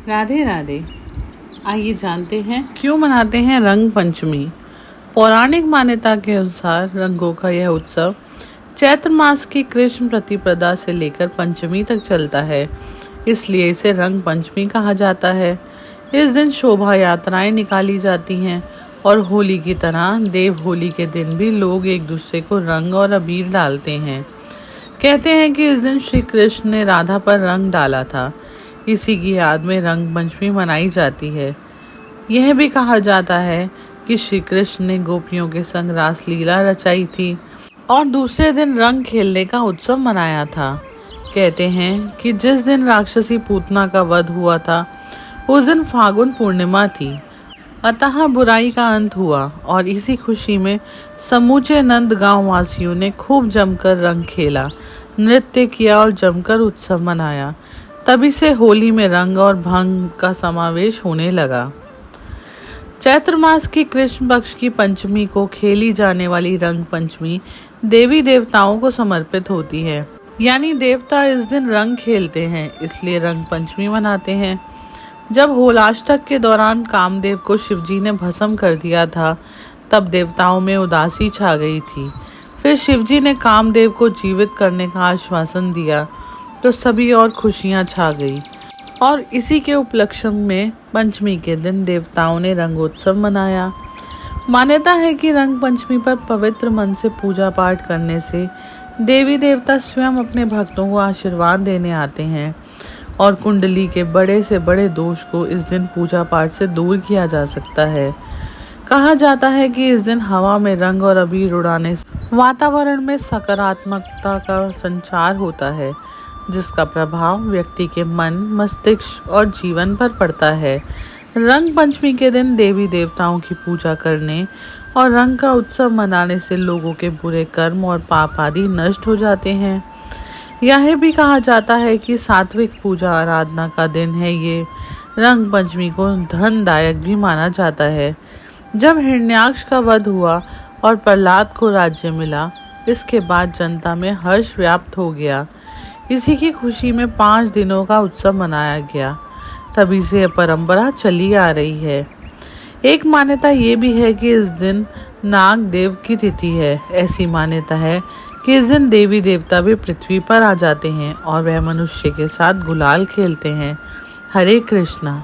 राधे राधे। आइए जानते हैं क्यों मनाते हैं रंग पंचमी। पौराणिक मान्यता के अनुसार रंगों का यह उत्सव चैत्र मास की कृष्ण प्रतिपदा से लेकर पंचमी तक चलता है, इसलिए इसे रंग पंचमी कहा जाता है। इस दिन शोभा यात्राएं निकाली जाती हैं और होली की तरह देव होली के दिन भी लोग एक दूसरे को रंग और अबीर डालते हैं। कहते हैं कि इस दिन श्री कृष्ण ने राधा पर रंग डाला था, इसी की याद में रंग पंचमी मनाई जाती है। यह भी कहा जाता है कि श्री कृष्ण ने गोपियों के संग रास लीला रचाई थी और दूसरे दिन रंग खेलने का उत्सव मनाया था। कहते हैं कि जिस दिन राक्षसी पूतना का वध हुआ था उस दिन फागुन पूर्णिमा थी, अतः बुराई का अंत हुआ और इसी खुशी में समूचे नंद गांव वासियों ने खूब जमकर रंग खेला, नृत्य किया और जमकर उत्सव मनाया। तभी से होली में रंग और भंग का समावेश होने लगा। चैत्र मास की कृष्ण पक्ष की पंचमी को खेली जाने वाली रंग पंचमी देवी देवताओं को समर्पित होती है, यानी देवता इस दिन रंग खेलते हैं, इसलिए रंग पंचमी मनाते हैं। जब होलाष्टक के दौरान कामदेव को शिवजी ने भस्म कर दिया था, तब देवताओं में उदासी छा गई थी। फिर शिवजी ने कामदेव को जीवित करने का आश्वासन दिया तो सभी और खुशियां छा गई और इसी के उपलक्ष्य में पंचमी के दिन देवताओं ने रंगोत्सव मनाया। मान्यता है कि रंग पंचमी पर पवित्र मन से पूजा पाठ करने से देवी देवता स्वयं अपने भक्तों को आशीर्वाद देने आते हैं और कुंडली के बड़े से बड़े दोष को इस दिन पूजा पाठ से दूर किया जा सकता है। कहा जाता है कि इस दिन हवा में रंग और अबीर उड़ाने से वातावरण में सकारात्मकता का संचार होता है, जिसका प्रभाव व्यक्ति के मन, मस्तिष्क और जीवन पर पड़ता है। रंग पंचमी के दिन देवी देवताओं की पूजा करने और रंग का उत्सव मनाने से लोगों के बुरे कर्म और पाप आदि नष्ट हो जाते हैं। यह भी कहा जाता है कि सात्विक पूजा आराधना का दिन है। ये रंग पंचमी को धनदायक भी माना जाता है। जब हिरण्याक्ष का वध हुआ और प्रहलाद को राज्य मिला, इसके बाद जनता में हर्ष व्याप्त हो गया। इसी की खुशी में 5 दिनों का उत्सव मनाया गया। तभी से यह परंपरा चली आ रही है। एक मान्यता ये भी है कि इस दिन नाग देव की तिथि है। ऐसी मान्यता है कि इस दिन देवी देवता भी पृथ्वी पर आ जाते हैं और वह मनुष्य के साथ गुलाल खेलते हैं। हरे कृष्णा।